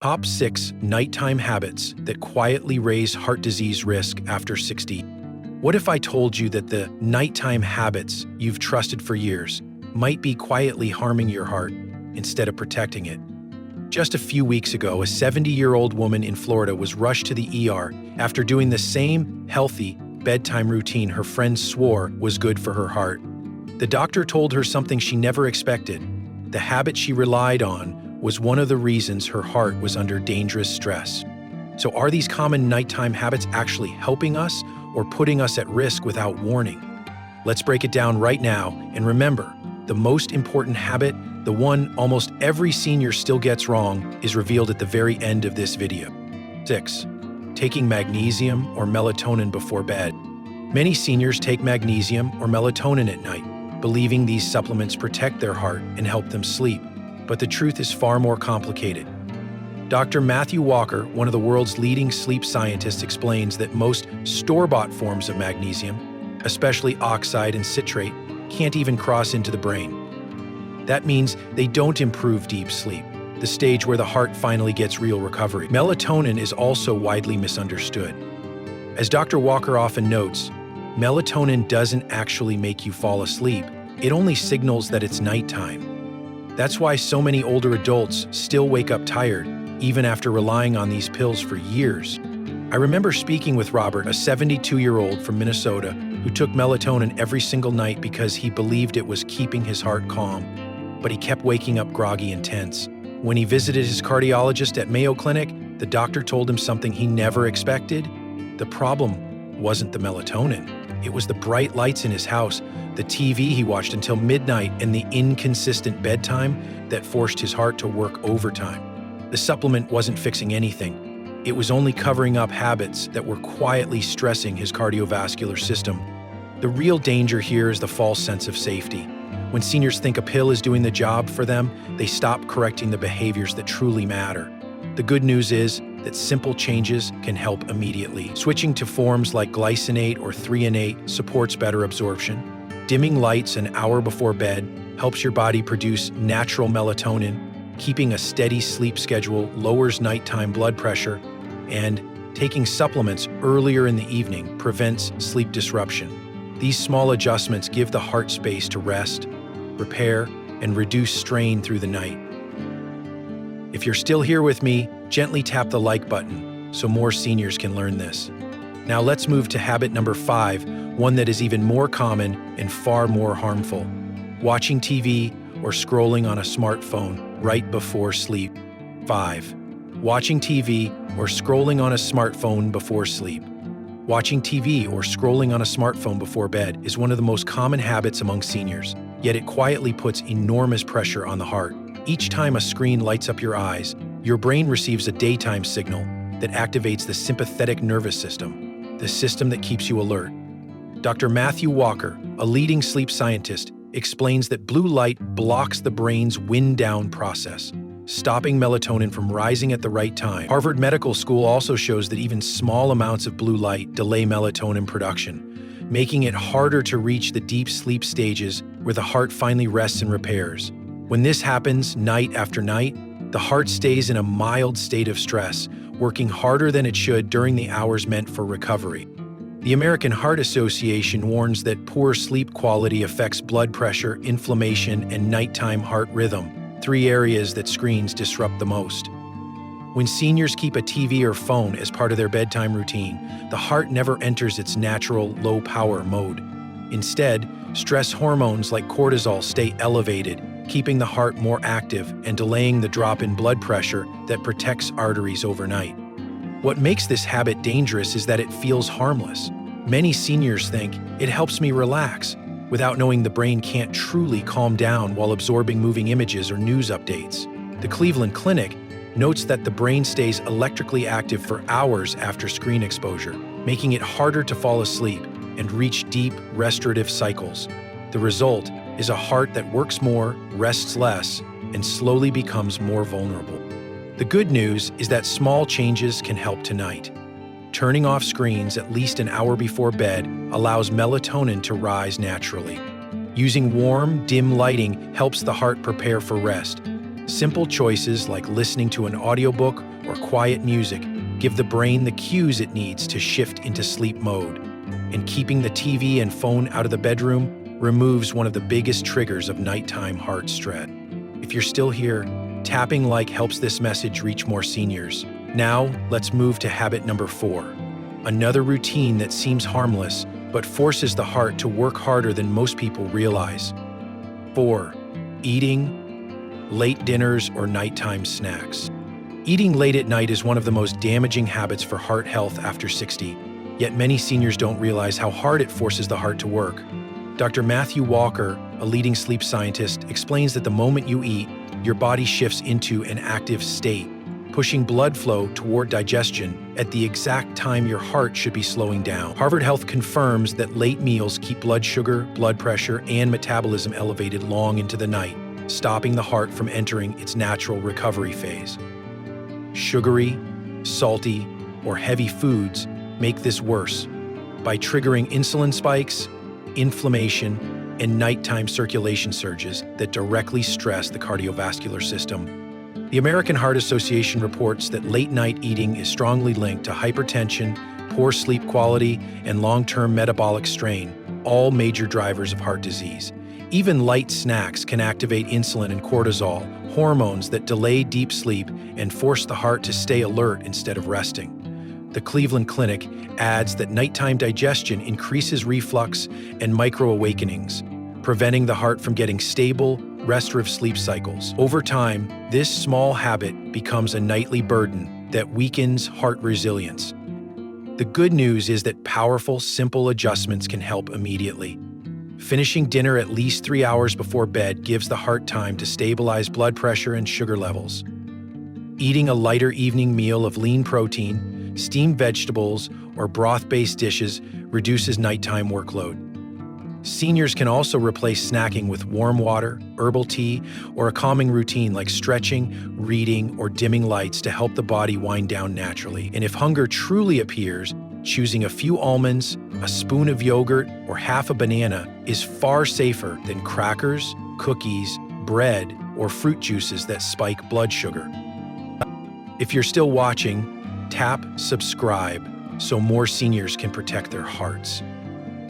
Top 6 Nighttime Habits That Quietly Raise Heart Disease Risk After 60. What if I told you that the nighttime habits you've trusted for years might be quietly harming your heart instead of protecting it? Just a few weeks ago, a 70-year-old woman in Florida was rushed to the ER after doing the same healthy bedtime routine her friends swore was good for her heart. The doctor told her something she never expected. The habit she relied on was one of the reasons her heart was under dangerous stress. So are these common nighttime habits actually helping us or putting us at risk without warning? Let's break it down right now, and remember, the most important habit, the one almost every senior still gets wrong, is revealed at the very end of this video. 6. Taking magnesium or melatonin before bed. Many seniors take magnesium or melatonin at night, believing these supplements protect their heart and help them sleep. But the truth is far more complicated. Dr. Matthew Walker, one of the world's leading sleep scientists, explains that most store-bought forms of magnesium, especially oxide and citrate, can't even cross into the brain. That means they don't improve deep sleep, the stage where the heart finally gets real recovery. Melatonin is also widely misunderstood. As Dr. Walker often notes, melatonin doesn't actually make you fall asleep. It only signals that it's nighttime. That's why so many older adults still wake up tired, even after relying on these pills for years. I remember speaking with Robert, a 72-year-old from Minnesota, who took melatonin every single night because he believed it was keeping his heart calm, but he kept waking up groggy and tense. When he visited his cardiologist at Mayo Clinic, the doctor told him something he never expected. The problem wasn't the melatonin. It was the bright lights in his house, the TV he watched until midnight, and the inconsistent bedtime that forced his heart to work overtime. The supplement wasn't fixing anything. It was only covering up habits that were quietly stressing his cardiovascular system. The real danger here is the false sense of safety. When seniors think a pill is doing the job for them, they stop correcting the behaviors that truly matter. The good news is that simple changes can help immediately. Switching to forms like glycinate or threonate supports better absorption. Dimming lights an hour before bed helps your body produce natural melatonin. Keeping a steady sleep schedule lowers nighttime blood pressure. And taking supplements earlier in the evening prevents sleep disruption. These small adjustments give the heart space to rest, repair, and reduce strain through the night. If you're still here with me, gently tap the like button so more seniors can learn this. Now let's move to habit number 5, one that is even more common and far more harmful. Watching TV or scrolling on a smartphone right before sleep. 5. Watching TV or scrolling on a smartphone before sleep. Watching TV or scrolling on a smartphone before bed is one of the most common habits among seniors, yet it quietly puts enormous pressure on the heart. Each time a screen lights up your eyes, your brain receives a daytime signal that activates the sympathetic nervous system, the system that keeps you alert. Dr. Matthew Walker, a leading sleep scientist, explains that blue light blocks the brain's wind-down process, stopping melatonin from rising at the right time. Harvard Medical School also shows that even small amounts of blue light delay melatonin production, making it harder to reach the deep sleep stages where the heart finally rests and repairs. When this happens night after night, the heart stays in a mild state of stress, working harder than it should during the hours meant for recovery. The American Heart Association warns that poor sleep quality affects blood pressure, inflammation, and nighttime heart rhythm, 3 areas that screens disrupt the most. When seniors keep a TV or phone as part of their bedtime routine, the heart never enters its natural low-power mode. Instead, stress hormones like cortisol stay elevated, keeping the heart more active and delaying the drop in blood pressure that protects arteries overnight. What makes this habit dangerous is that it feels harmless. Many seniors think it helps me relax, without knowing the brain can't truly calm down while absorbing moving images or news updates. The Cleveland Clinic notes that the brain stays electrically active for hours after screen exposure, making it harder to fall asleep and reach deep restorative cycles. The result is a heart that works more, rests less, and slowly becomes more vulnerable. The good news is that small changes can help tonight. Turning off screens at least an hour before bed allows melatonin to rise naturally. Using warm, dim lighting helps the heart prepare for rest. Simple choices like listening to an audiobook or quiet music give the brain the cues it needs to shift into sleep mode. And keeping the TV and phone out of the bedroom removes one of the biggest triggers of nighttime heart stress. If you're still here, tapping like helps this message reach more seniors. Now, let's move to habit number 4. Another routine that seems harmless, but forces the heart to work harder than most people realize. 4. Eating late dinners or nighttime snacks. Eating late at night is one of the most damaging habits for heart health after 60, yet many seniors don't realize how hard it forces the heart to work. Dr. Matthew Walker, a leading sleep scientist, explains that the moment you eat, your body shifts into an active state, pushing blood flow toward digestion at the exact time your heart should be slowing down. Harvard Health confirms that late meals keep blood sugar, blood pressure, and metabolism elevated long into the night, stopping the heart from entering its natural recovery phase. Sugary, salty, or heavy foods make this worse by triggering insulin spikes, inflammation, and nighttime circulation surges that directly stress the cardiovascular system. The American Heart Association reports that late-night eating is strongly linked to hypertension, poor sleep quality, and long-term metabolic strain, all major drivers of heart disease. Even light snacks can activate insulin and cortisol, hormones that delay deep sleep and force the heart to stay alert instead of resting. The Cleveland Clinic adds that nighttime digestion increases reflux and micro-awakenings, preventing the heart from getting stable, restorative sleep cycles. Over time, this small habit becomes a nightly burden that weakens heart resilience. The good news is that powerful, simple adjustments can help immediately. Finishing dinner at least 3 hours before bed gives the heart time to stabilize blood pressure and sugar levels. Eating a lighter evening meal of lean protein, steamed vegetables, or broth-based dishes reduces nighttime workload. Seniors can also replace snacking with warm water, herbal tea, or a calming routine like stretching, reading, or dimming lights to help the body wind down naturally. And if hunger truly appears, choosing a few almonds, a spoon of yogurt, or half a banana is far safer than crackers, cookies, bread, or fruit juices that spike blood sugar. If you're still watching, tap subscribe so more seniors can protect their hearts.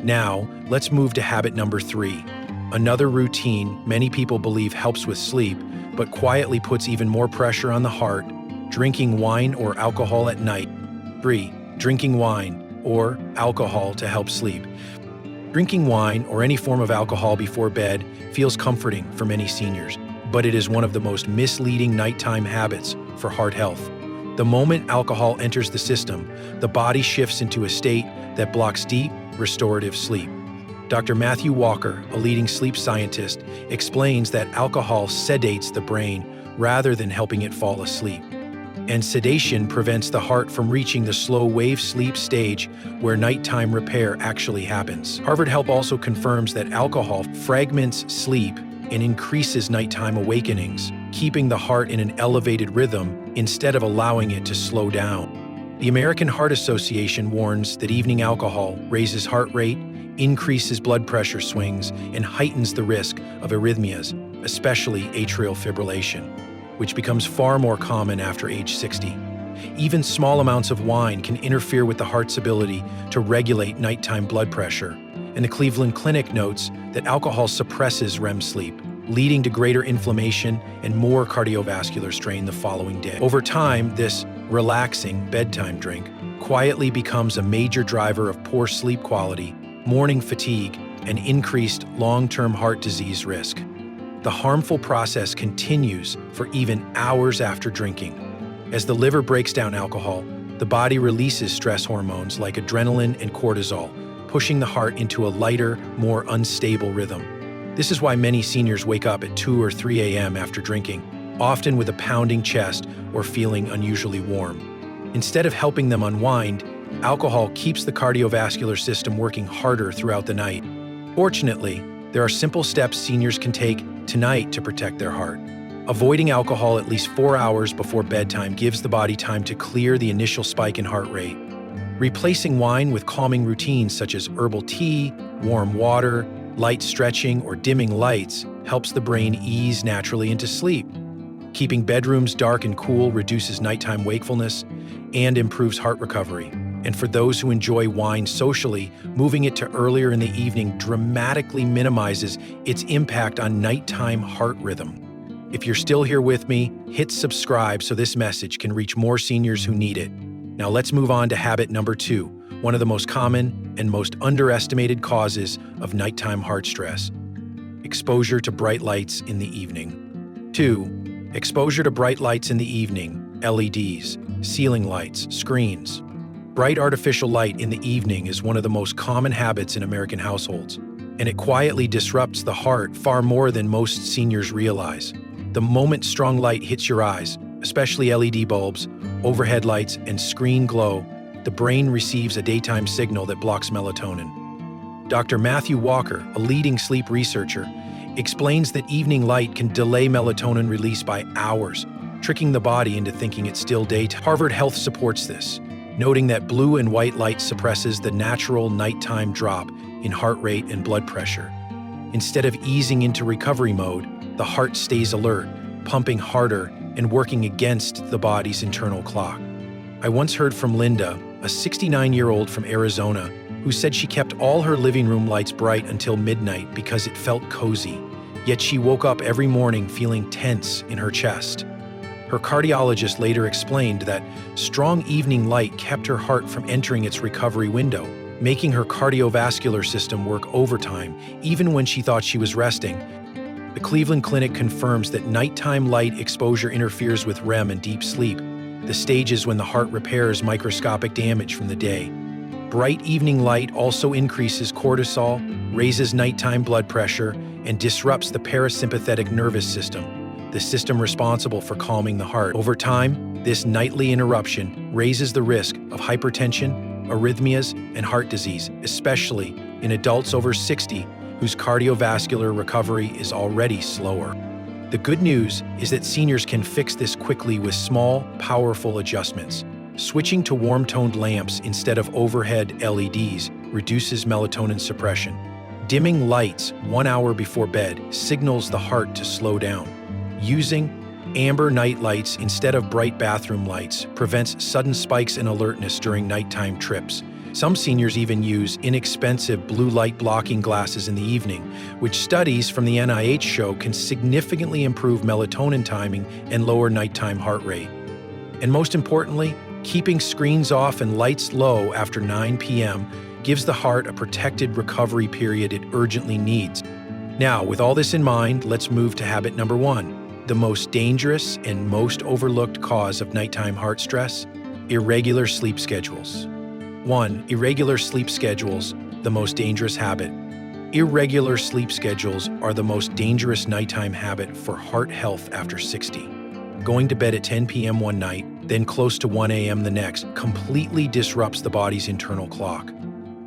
Now, let's move to habit number 3. Another routine many people believe helps with sleep, but quietly puts even more pressure on the heart: drinking wine or alcohol at night. 3. Drinking wine or alcohol to help sleep. Drinking wine or any form of alcohol before bed feels comforting for many seniors, but it is one of the most misleading nighttime habits for heart health. The moment alcohol enters the system, the body shifts into a state that blocks deep, restorative sleep. Dr. Matthew Walker, a leading sleep scientist, explains that alcohol sedates the brain rather than helping it fall asleep. And sedation prevents the heart from reaching the slow wave sleep stage where nighttime repair actually happens. Harvard Health also confirms that alcohol fragments sleep and increases nighttime awakenings, keeping the heart in an elevated rhythm instead of allowing it to slow down. The American Heart Association warns that evening alcohol raises heart rate, increases blood pressure swings, and heightens the risk of arrhythmias, especially atrial fibrillation, which becomes far more common after age 60. Even small amounts of wine can interfere with the heart's ability to regulate nighttime blood pressure, and the Cleveland Clinic notes that alcohol suppresses REM sleep, leading to greater inflammation and more cardiovascular strain the following day. Over time, this relaxing bedtime drink quietly becomes a major driver of poor sleep quality, morning fatigue, and increased long-term heart disease risk. The harmful process continues for even hours after drinking. As the liver breaks down alcohol, the body releases stress hormones like adrenaline and cortisol, pushing the heart into a lighter, more unstable rhythm. This is why many seniors wake up at 2 or 3 a.m. after drinking, often with a pounding chest or feeling unusually warm. Instead of helping them unwind, alcohol keeps the cardiovascular system working harder throughout the night. Fortunately, there are simple steps seniors can take tonight to protect their heart. Avoiding alcohol at least 4 hours before bedtime gives the body time to clear the initial spike in heart rate. Replacing wine with calming routines such as herbal tea, warm water, light stretching, or dimming lights helps the brain ease naturally into sleep. Keeping bedrooms dark and cool reduces nighttime wakefulness and improves heart recovery. And for those who enjoy wine socially, moving it to earlier in the evening dramatically minimizes its impact on nighttime heart rhythm. If you're still here with me, hit subscribe so this message can reach more seniors who need it. Now let's move on to habit number 2, one of the most common and most underestimated causes of nighttime heart stress: exposure to bright lights in the evening. 2. Exposure to bright lights in the evening, LEDs, ceiling lights, screens. Bright artificial light in the evening is one of the most common habits in American households, and it quietly disrupts the heart far more than most seniors realize. The moment strong light hits your eyes, especially LED bulbs, overhead lights, and screen glow, the brain receives a daytime signal that blocks melatonin. Dr. Matthew Walker, a leading sleep researcher, explains that evening light can delay melatonin release by hours, tricking the body into thinking it's still daytime. Harvard Health supports this, noting that blue and white light suppresses the natural nighttime drop in heart rate and blood pressure. Instead of easing into recovery mode, the heart stays alert, pumping harder and working against the body's internal clock. I once heard from Linda, a 69-year-old from Arizona, who said she kept all her living room lights bright until midnight because it felt cozy, yet she woke up every morning feeling tense in her chest. Her cardiologist later explained that strong evening light kept her heart from entering its recovery window, making her cardiovascular system work overtime even when she thought she was resting. The Cleveland Clinic confirms that nighttime light exposure interferes with REM and deep sleep, the stages when the heart repairs microscopic damage from the day. Bright evening light also increases cortisol, raises nighttime blood pressure, and disrupts the parasympathetic nervous system, the system responsible for calming the heart. Over time, this nightly interruption raises the risk of hypertension, arrhythmias, and heart disease, especially in adults over 60 whose cardiovascular recovery is already slower. The good news is that seniors can fix this quickly with small, powerful adjustments. Switching to warm-toned lamps instead of overhead LEDs reduces melatonin suppression. Dimming lights 1 hour before bed signals the heart to slow down. Using amber night lights instead of bright bathroom lights prevents sudden spikes in alertness during nighttime trips. Some seniors even use inexpensive blue light blocking glasses in the evening, which studies from the NIH show can significantly improve melatonin timing and lower nighttime heart rate. And most importantly, keeping screens off and lights low after 9 p.m. gives the heart a protected recovery period it urgently needs. Now, with all this in mind, let's move to habit number 1, the most dangerous and most overlooked cause of nighttime heart stress: irregular sleep schedules. 1. Irregular sleep schedules, the most dangerous habit. Irregular sleep schedules are the most dangerous nighttime habit for heart health after 60. Going to bed at 10 p.m. one night, then close to 1 a.m. the next, completely disrupts the body's internal clock.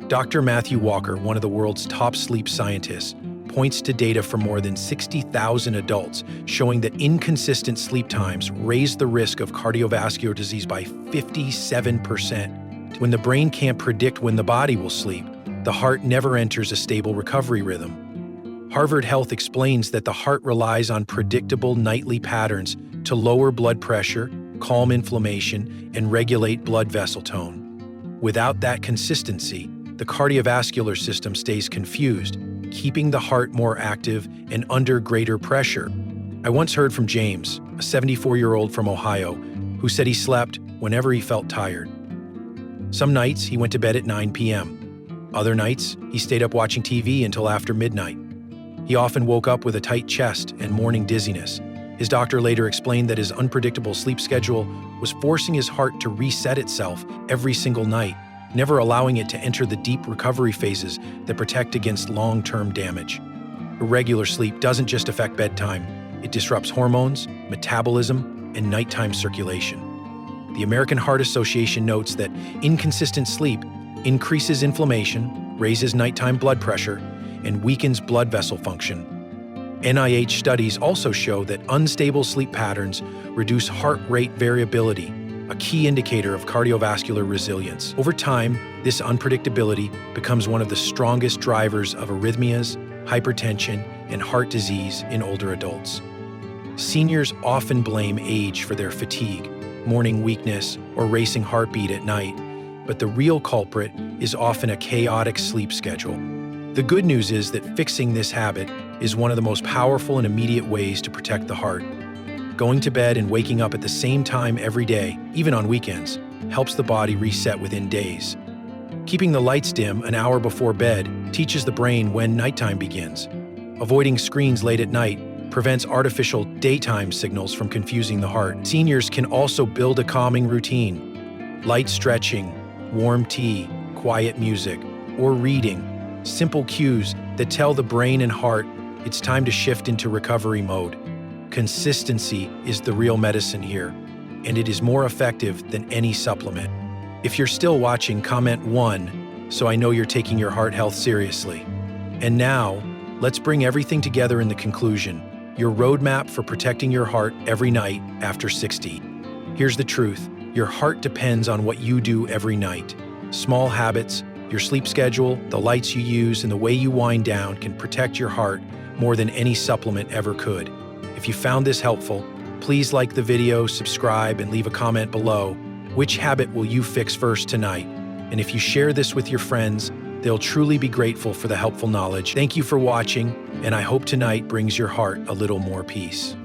Dr. Matthew Walker, one of the world's top sleep scientists, points to data from more than 60,000 adults showing that inconsistent sleep times raise the risk of cardiovascular disease by 57%. When the brain can't predict when the body will sleep, the heart never enters a stable recovery rhythm. Harvard Health explains that the heart relies on predictable nightly patterns to lower blood pressure, calm inflammation, and regulate blood vessel tone. Without that consistency, the cardiovascular system stays confused, keeping the heart more active and under greater pressure. I once heard from James, a 74-year-old from Ohio, who said he slept whenever he felt tired. Some nights, he went to bed at 9 p.m. Other nights, he stayed up watching TV until after midnight. He often woke up with a tight chest and morning dizziness. His doctor later explained that his unpredictable sleep schedule was forcing his heart to reset itself every single night, never allowing it to enter the deep recovery phases that protect against long-term damage. Irregular sleep doesn't just affect bedtime. It disrupts hormones, metabolism, and nighttime circulation. The American Heart Association notes that inconsistent sleep increases inflammation, raises nighttime blood pressure, and weakens blood vessel function. NIH studies also show that unstable sleep patterns reduce heart rate variability, a key indicator of cardiovascular resilience. Over time, this unpredictability becomes one of the strongest drivers of arrhythmias, hypertension, and heart disease in older adults. Seniors often blame age for their fatigue, morning weakness, or racing heartbeat at night, but the real culprit is often a chaotic sleep schedule. The good news is that fixing this habit is one of the most powerful and immediate ways to protect the heart. Going to bed and waking up at the same time every day, even on weekends, helps the body reset within days. Keeping the lights dim an hour before bed teaches the brain when nighttime begins. Avoiding screens late at night prevents artificial daytime signals from confusing the heart. Seniors can also build a calming routine. Light stretching, warm tea, quiet music, or reading. Simple cues that tell the brain and heart it's time to shift into recovery mode. Consistency is the real medicine here, and it is more effective than any supplement. If you're still watching, comment 1 so I know you're taking your heart health seriously. And now, let's bring everything together in the conclusion. Your roadmap for protecting your heart every night after 60. Here's the truth. Your heart depends on what you do every night. Small habits, your sleep schedule, the lights you use, and the way you wind down can protect your heart more than any supplement ever could. If you found this helpful, please like the video, subscribe, and leave a comment below. Which habit will you fix first tonight? And if you share this with your friends, they'll truly be grateful for the helpful knowledge. Thank you for watching, and I hope tonight brings your heart a little more peace.